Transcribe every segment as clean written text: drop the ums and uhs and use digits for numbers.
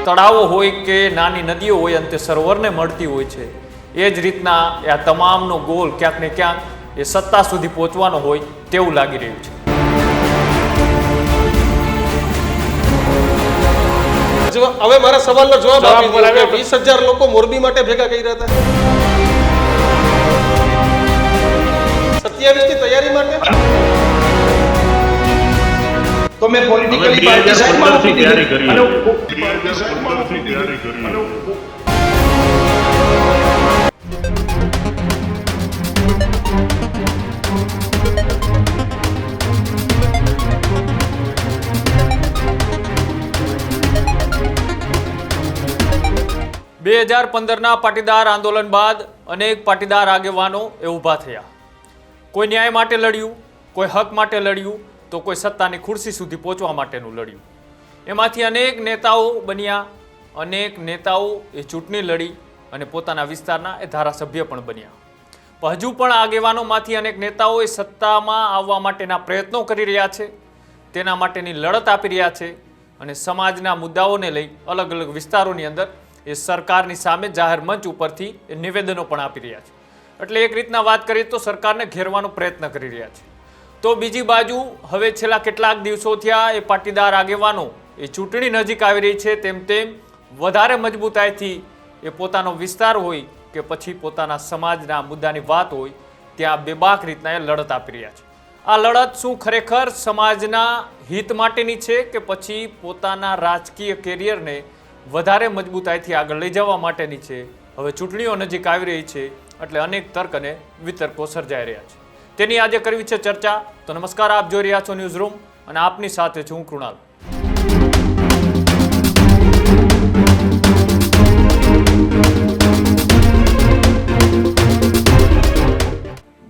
તળાવો હોય કે નાની નદીઓ હોય અંતે સરોવરને મળતી હોય છે, એ જ રીતના આ તમામનો ગોલ ક્યાંક ને ક્યાંક એ સત્તા સુધી પહોંચવાનો હોય તેવું લાગી રહ્યું છે. હવે મારા સવાલનો જવાબ આપી દો કે 20,000 લોકો મોરબી માટે ભેગા કર્યા હતા 27 ની તૈયારી માટે. તો મેં પોલિટિકલી પાર્ટી સાઈડમાં મૂકી દીધી બે 2015ના પાટીદાર આંદોલન બાદ અનેક પાટીદાર આગેવાનો એ ઊભા થયા. કોઈ ન્યાય માટે લડ્યું, કોઈ હક માટે લડ્યું, તો કોઈ સત્તાની ખુરશી સુધી પહોંચવા માટેનું લડ્યું. એમાંથી અનેક નેતાઓ બન્યા, અનેક નેતાઓ એ ચૂંટણી લડી અને પોતાના વિસ્તારના એ ધારાસભ્ય પણ બન્યા. પણ હજુ પણ આગેવાનોમાંથી અનેક નેતાઓ એ સત્તામાં આવવા માટેના પ્રયત્નો કરી રહ્યા છે, તેના માટેની લડત આપી રહ્યા છે અને સમાજના મુદ્દાઓને લઈ અલગ અલગ વિસ્તારોની અંદર એ સરકારની સામે જાહેર મંચ ઉપરથી એ નિવેદનો પણ આપી રહ્યા છે. એટલે એક રીતના વાત કરીએ તો સરકારને ઘેરવાનો પ્રયત્ન કરી રહ્યા છે. તો બીજી બાજુ હવે છેલ્લા કેટલાક દિવસો થયા એ પાટીદાર આગેવાનો એ ચૂંટણી નજીક આવી રહી છે તેમ તેમ વધારે મજબૂતાઈથી એ પોતાનો વિસ્તાર હોય કે પછી પોતાના સમાજના મુદ્દાની વાત હોય ત્યાં બેબાક રીતના એ લડત આપી રહ્યા છે. આ લડત શું ખરેખર સમાજના હિત માટેની છે કે પછી પોતાના રાજકીય કેરિયરને વધારે મજબૂતાઈથી આગળ લઈ જવા માટેની છે? હવે ચૂંટણીઓ નજીક આવી રહી છે એટલે અનેક તર્ક અને વિતર્કો સર્જાઈ રહ્યા છે. તેની આજે કરવી છે ચર્ચા. તો નમસ્કાર, આપ જોઈ રહ્યા છો ન્યૂઝ રૂમ અને આપની સાથે છું હું કૃણાલ.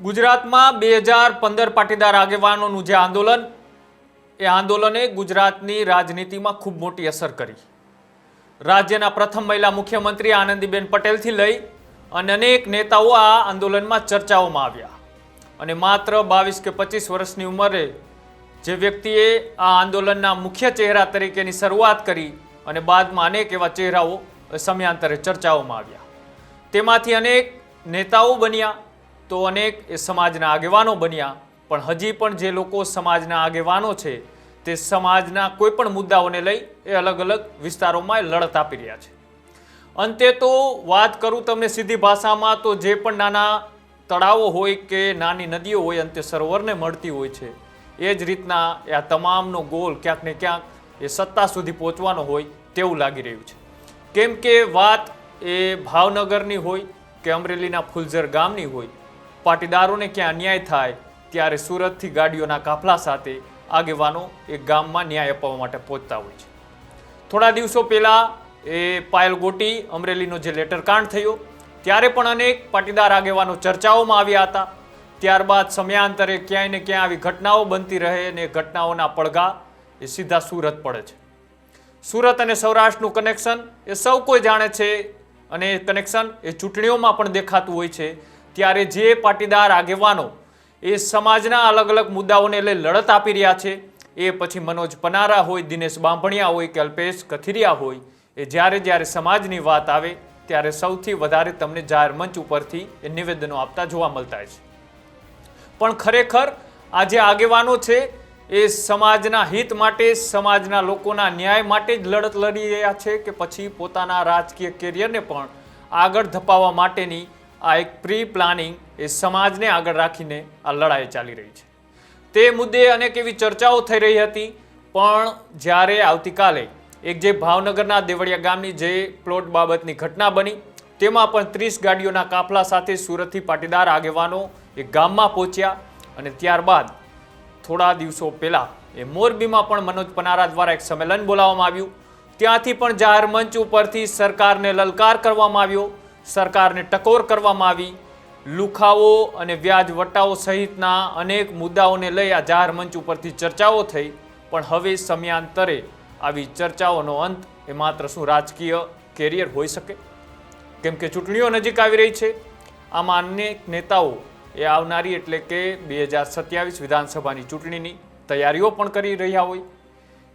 ગુજરાતમાં 2015 પાટીદાર આગેવાનોનું જે આંદોલન, એ આંદોલને ગુજરાતની રાજનીતિમાં ખૂબ મોટી અસર કરી. રાજ્યના પ્રથમ મહિલા મુખ્યમંત્રી આનંદીબેન પટેલથી લઈ અને અનેક નેતાઓ આ આંદોલનમાં ચર્ચાઓમાં આવ્યા. અને માત્ર 22 કે 25 વર્ષની ઉંમરે જે વ્યક્તિએ આ આંદોલનના મુખ્ય ચહેરા તરીકેની શરૂઆત કરી અને બાદમાં અનેક એવા ચહેરાઓ સમયાંતરે ચર્ચાઓમાં આવ્યા. તેમાંથી અનેક નેતાઓ બન્યા તો અનેક એ સમાજના આગેવાનો બન્યા. પણ હજી પણ જે લોકો સમાજના આગેવાનો છે તે સમાજના કોઈ પણ મુદ્દાઓને લઈ એ અલગ અલગ વિસ્તારોમાં એ લડત આપી રહ્યા છે. અંતે તો વાત કરું તમને સીધી ભાષામાં તો જે પણ નાના તળાવો હોય કે નાની નદીઓ હોય અંતે સરોવરને મળતી હોય છે, એ જ રીતના આ તમામનો ગોલ ક્યાંક ને ક્યાંક એ સત્તા સુધી પહોંચવાનો હોય તેવું લાગી રહ્યું છે. કેમ કે વાત એ ભાવનગરની હોય કે અમરેલીના ફુલઝર ગામની હોય, પાટીદારોને ક્યાં અન્યાય થાય ત્યારે સુરતથી ગાડીઓના કાફલા સાથે આગેવાનો એ ગામમાં ન્યાય અપાવવા માટે પહોંચતા હોય છે. થોડા દિવસો પહેલાં એ પાયલ ગોટી અમરેલીનો જે લેટરકાંડ થયો ત્યારે પણ અનેક પાટીદાર આગેવાનો ચર્ચાઓમાં આવ્યા હતા. ત્યારબાદ સમયાંતરે ક્યાંય ને ક્યાં આવી ઘટનાઓ બનતી રહે અને ઘટનાઓના પડઘા એ સીધા સુરત પડે છે. સુરત અને સૌરાષ્ટ્રનું કનેક્શન એ સૌ કોઈ જાણે છે અને એ કનેક્શન એ ચૂંટણીઓમાં પણ દેખાતું હોય છે. ત્યારે જે પાટીદાર આગેવાનો એ સમાજના અલગ અલગ મુદ્દાઓને લઈ લડત આપી રહ્યા છે, એ પછી મનોજ પનારા હોય, દિનેશ બાંભણિયા હોય કે અલ્પેશ કથિરિયા હોય, એ જ્યારે સમાજની વાત આવે ત્યારે સૌથી વધારે તમને જાહેર મંચ ઉપરથી એ નિવેદનો આપતા જોવા મળતા છે. પણ ખરેખર આ જે આગેવાનો છે એ સમાજના હિત માટે, સમાજના લોકોના ન્યાય માટે જ લડત લડી રહ્યા છે કે પછી પોતાના રાજકીય કેરિયરને પણ આગળ ધપાવવા માટેની આ એક પ્રી પ્લાનિંગ એ સમાજને આગળ રાખીને આ લડાઈ ચાલી રહી છે? તે મુદ્દે અનેક એવી ચર્ચાઓ થઈ રહી હતી. પણ જ્યારે આવતીકાલે એક જે ભાવનગરના દેવળિયા ગામની જે પ્લોટ બાબતની ઘટના બની તેમાં પણ 30 ગાડીઓના કાફલા સાથે સુરતથી પાટીદાર આગેવાનો એ ગામમાં પહોંચ્યા અને ત્યારબાદ થોડા દિવસો પહેલાં એ મોરબીમાં પણ મનોજ પનારા દ્વારા એક સંમેલન બોલાવવામાં આવ્યું. ત્યાંથી પણ જાહેર મંચ ઉપરથી સરકારને લલકાર કરવામાં આવ્યો, સરકારને ટકોર કરવામાં આવી. લુખાઓ અને વ્યાજ વટાઓ સહિતના અનેક મુદ્દાઓને લઈ આ જાહેર મંચ ઉપરથી ચર્ચાઓ થઈ. પણ હવે સમયાંતરે આવી ચર્ચાઓનો અંત એ માત્ર શું રાજકીય કેરિયર હોઈ શકે? કેમ કે ચૂંટણીઓ નજીક આવી રહી છે. આમાં અનેક નેતાઓ એ આવનારી એટલે કે 2027 વિધાનસભાની ચૂંટણીની તૈયારીઓ પણ કરી રહ્યા હોય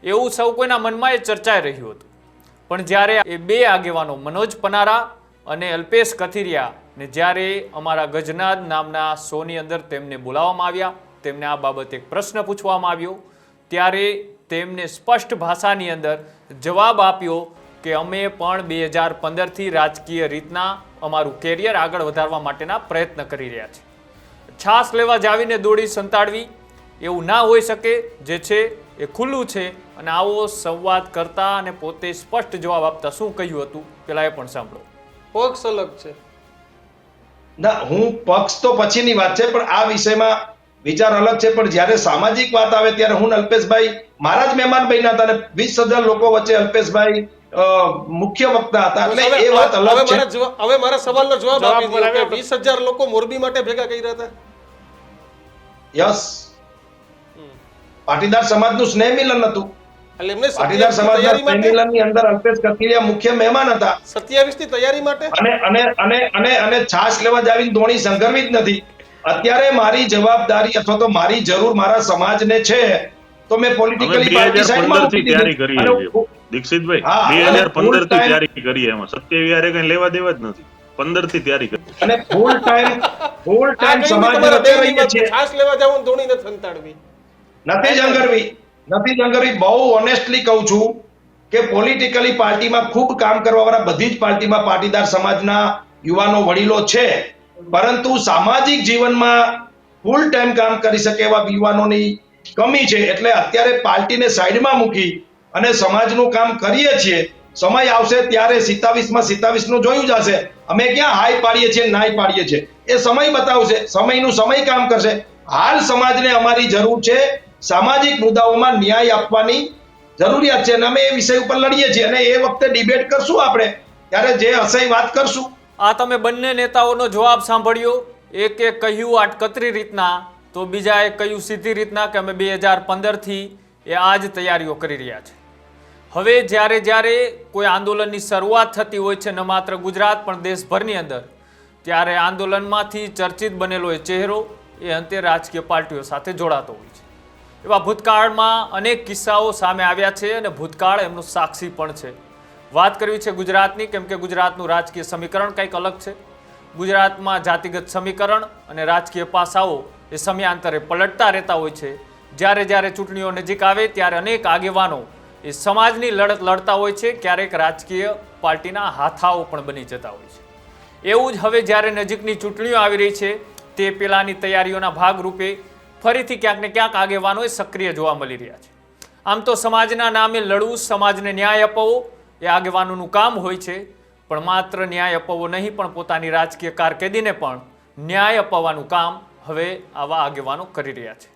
એવું સૌ કોઈના મનમાં એ ચર્ચાઈ રહ્યું હતું. પણ જ્યારે એ બે આગેવાનો મનોજ પનારા અને અલ્પેશ કથિરિયાને જ્યારે અમારા ગજનાદ નામના શોની અંદર તેમને બોલાવવામાં આવ્યા, તેમને આ બાબતે એક પ્રશ્ન પૂછવામાં આવ્યો, ત્યારે તેમને સ્પષ્ટ ભાષાની અંદર જવાબ આપ્યો કે અમે પણ 2015થી રાજકીય રીતના અમારું કેરિયર આગળ વધારવા માટેના પ્રયત્ન કરી રહ્યા છીએ. છાસ લેવા જાવીને દોડી સંતાડવી એવું ના હોઈ શકે. જે છે એ ખુલ્લું છે. અને આવો સંવાદ કરતા અને પોતે સ્પષ્ટ જવાબ આપતા શું કહ્યું હતું પેલા એ પણ સાંભળો. પક્ષ અલગ છે ના, હું પક્ષ તો પછીની વાત છે, પણ આ વિષયમાં વિચાર અલગ છે. પણ જ્યારે સામાજિક વાત આવે ત્યારે હું અલ્પેશભાઈ મારા જ મહેમાન બન્યા હતા અને 20,000 લોકો વચ્ચે અલ્પેશભાઈ મુખ્ય વક્તા હતા, એટલે એ વાત અલગ છે. હવે મારા સવાલનો જવાબ આપી દો કે 20,000 લોકો મોરબી માટે ભેગા કર્યા હતા. યસ, પાટીદાર સમાજનું સ્નેહ મિલન હતું. એટલે એમને પાટીદાર 27 ની સમાજના તૈયારી સ્નેહ માટે મિલનની અંદર અલ્પેશ કથિરિયા મુખ્ય મહેમાન હતા. 27 ની તૈયારી માટે અને છાશ લેવા જાવીને ધોણી સંઘર્વી જ નથી. અત્યારે મારી જવાબદારી અથવા તો મારી જરૂર મારા સમાજને છે, તો મેં પોલિટિકલી પાર્ટી સાઈડમાં મૂકી દીધી. અને દીક્ષિતભાઈ હા, 2015 થી તૈયારી કરી, એમાં 27 કઈ લેવા દેવા જ નથી. 15 થી તૈયારી કરી અને ફૂલ ટાઈમ સમાજ તમારા વચ્ચે રહીએ છીએ. છાસ લેવા જાવ ધોણી નથી સંતાડવી. નથી જંગરવી. બહુ ઓનેસ્ટલી કહું છું કે પોલિટિકલી પાર્ટીમાં ખૂબ કામ કરવા વાળા બધી જ પાર્ટીમાં પાટીદાર સમાજના યુવાનો વડીલો છે, પરંતુ સામાજિક જીવનમાં ફૂલ ટાઈમ કામ કરી શકે એવા યુવાનોની કમી છે. એટલે અત્યારે પાર્ટીને સાઈડમાં મૂકી અને સમાજનું કામ કરીએ છીએ. સમય આવશે ત્યારે 27 નું જોયું જશે. અમે ક્યાં હાઈ પાડીએ છીએ નાઈ પાડીએ છીએ, એ સમય બતાવશે. સમય કામ કરશે. હાલ સમાજને અમારી જરૂર છે, સામાજિક મુદ્દાઓમાં ન્યાય આપવાની જરૂરિયાત છે, અને અમે એ વિષય ઉપર લડીએ છીએ. અને એ વખતે ડિબેટ કરશું આપણે, ત્યારે જે હશે એ વાત કરશું. આ તમે બંને નેતાઓનો જવાબ સાંભળ્યો. એકે કહ્યું આટકતરી રીતના, તો બીજાએ કહ્યું સીધી રીતના કે અમે 2015થી એ આ જ તૈયારીઓ કરી રહ્યા છે. હવે જ્યારે કોઈ આંદોલનની શરૂઆત થતી હોય છે, ન માત્ર ગુજરાત પણ દેશભરની અંદર, ત્યારે આંદોલનમાંથી ચર્ચિત બનેલો એ ચહેરો એ અંતે રાજકીય પાર્ટીઓ સાથે જોડાતો હોય છે. એવા ભૂતકાળમાં અનેક કિસ્સાઓ સામે આવ્યા છે અને ભૂતકાળ એમનો સાક્ષી પણ છે. વાત કરવી છે ગુજરાતની, કેમ કે ગુજરાતનું રાજકીય સમીકરણ કંઈક અલગ છે. ગુજરાતમાં જાતિગત સમીકરણ અને રાજકીય પાસાઓ એ સમયાંતરે પલટતા રહેતા હોય છે. જ્યારે ચૂંટણીઓ નજીક આવે ત્યારે અનેક આગેવાનો એ સમાજની લડત લડતા હોય છે, ક્યારેક રાજકીય પાર્ટીના હાથાઓ પણ બની જતા હોય છે. એવું જ હવે જ્યારે નજીકની ચૂંટણીઓ આવી રહી છે, તે પેલાની તૈયારીઓના ભાગરૂપે ફરીથી ક્યાંક ને ક્યાંક આગેવાનો એ સક્રિય જોવા મળી રહ્યા છે. આમ તો સમાજના નામે લડવું, સમાજને ન્યાય અપાવવો એ આગેવાનોનું કામ હોય છે, પણ માત્ર ન્યાય અપાવવો નહીં, પણ પોતાની રાજકીય કારકિર્દીને પણ ન્યાય અપાવવાનું કામ હવે આવા આગેવાનો કરી રહ્યા છે.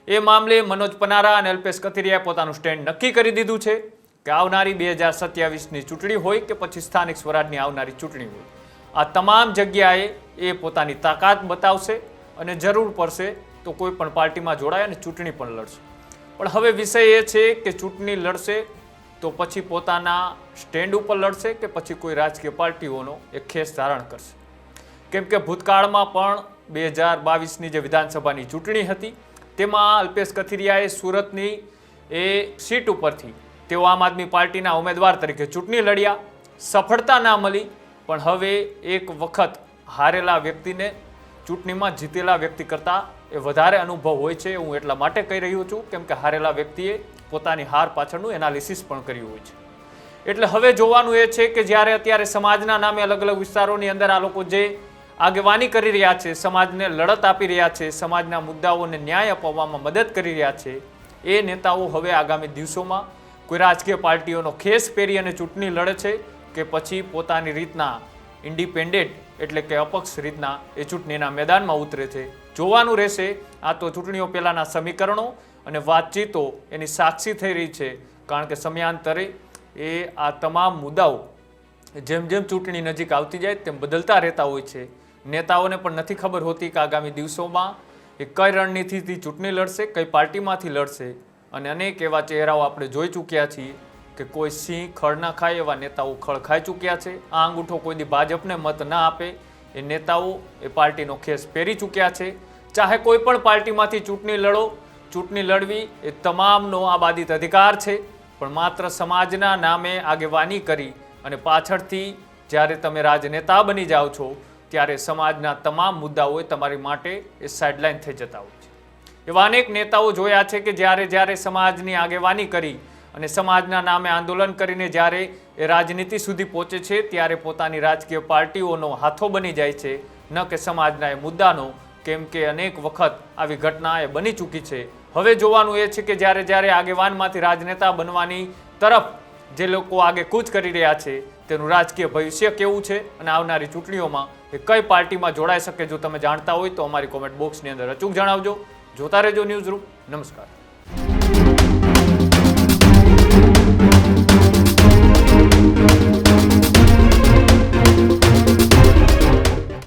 એ મામલે મનોજ પનારા અને અલ્પેશ કથિરિયાએ પોતાનું સ્ટેન્ડ નક્કી કરી દીધું છે કે આવનારી 2027ની ચૂંટણી હોય કે પછી સ્થાનિક સ્વરાજની આવનારી ચૂંટણી હોય, આ તમામ જગ્યાએ એ પોતાની તાકાત બતાવશે અને જરૂર પડશે તો કોઈ પણ પાર્ટીમાં જોડાય અને ચૂંટણી પણ લડશે. પણ હવે વિષય એ છે કે ચૂંટણી લડશે તો પછી પોતાના સ્ટેન્ડ ઉપર લડશે કે પછી કોઈ રાજકીય પાર્ટીઓનો એક ખેસ ધારણ કરશે. કેમ કે ભૂતકાળમાં પણ 2022ની જે વિધાનસભાની ચૂંટણી હતી, તેમાં અલ્પેશ કથિરિયાએ સુરતની એ સીટ ઉપરથી તેઓ આમ આદમી પાર્ટીના ઉમેદવાર તરીકે ચૂંટણી લડ્યા. સફળતા ના મળી, પણ હવે એક વખત હારેલા વ્યક્તિને ચૂંટણીમાં જીતેલા વ્યક્તિ કરતાં એ વધારે અનુભવ હોય છે. હું એટલા માટે કહી રહ્યો છું કેમ કે હારેલા વ્યક્તિએ પોતાની હાર પાછળનું એનાલિસિસ પણ કર્યું હોય છે. એટલે હવે જોવાનું એ છે કે જ્યારે અત્યારે સમાજના નામે અલગ અલગ વિસ્તારોની અંદર આ લોકો જે આગેવાની કરી રહ્યા છે, સમાજને લડત આપી રહ્યા છે, સમાજના મુદ્દાઓને ન્યાય અપાવવામાં મદદ કરી રહ્યા છે, એ નેતાઓ હવે આગામી દિવસોમાં કોઈ રાજકીય પાર્ટીઓનો ખેસ પહેરી અને ચૂંટણી લડે છે કે પછી પોતાની રીતના ઇન્ડિપેન્ડન્ટ એટલે કે અપક્ષ રીતના એ ચૂંટણીના મેદાનમાં ઉતરે છે, જોવાનું રહેશે. આ તો ચૂંટણીઓ પહેલાંના સમીકરણો અને વાતચીતો એની સાક્ષી થઈ રહી છે, કારણ કે સમયાંતરે એ આ તમામ મુદ્દાઓ જેમ ચૂંટણી નજીક આવતી જાય તેમ બદલતા રહેતા હોય છે. નેતાઓને પણ નથી ખબર હોતી કે આગામી દિવસોમાં એ કઈ રણનીતિથી ચૂંટણી લડશે, કઈ પાર્ટીમાંથી લડશે. અને અનેક એવા ચહેરાઓ આપણે જોઈ ચૂક્યા છીએ કે કોઈ સિંહ ખળ ના ખાય એવા નેતાઓ ખળ ખાઈ ચૂક્યા છે. આ અંગૂઠો કોઈ દી ભાજપને મત ના આપે એ નેતાઓ એ પાર્ટીનો ખેસ પહેરી ચૂક્યા છે. ચાહે કોઈ પણ પાર્ટીમાંથી ચૂંટણી લડો, ચૂંટણી લડવી એ તમામનો આબાદિત અધિકાર છે. પણ માત્ર સમાજના નામે આગેવાની કરી અને પાછળથી જ્યારે તમે રાજનેતા બની જાઓ છો ત્યારે સમાજના તમામ મુદ્દાઓ તમારી માટે એ સાઇડલાઇન થઈ જતા હોય છે. એવા અનેક નેતાઓ જોયા છે કે જ્યારે સમાજની આગેવાની કરી અને સમાજના નામે આંદોલન કરીને જ્યારે એ રાજનીતિ સુધી પહોંચે છે ત્યારે પોતાની રાજકીય પાર્ટીઓનો હાથો બની જાય છે, ન કે સમાજના એ મુદ્દાનો. કેમ કે અનેક વખત આવી ઘટના એ બની ચૂકી છે. હવે જોવાનું એ છે કે જ્યારે આગેવાનમાંથી રાજનેતા બનવાની તરફ જે લોકો આગે કૂચ કરી રહ્યા છે તેનું રાજકીય ભવિષ્ય કેવું છે અને આવનારી ચૂંટણીઓમાં એ કઈ પાર્ટીમાં જોડાઈ શકે. જો તમે જાણતા હોય તો અમારી કોમેન્ટ બોક્સની અંદર અચૂક જણાવજો. જોતા રહેજો ન્યૂઝરૂમ. નમસ્કાર.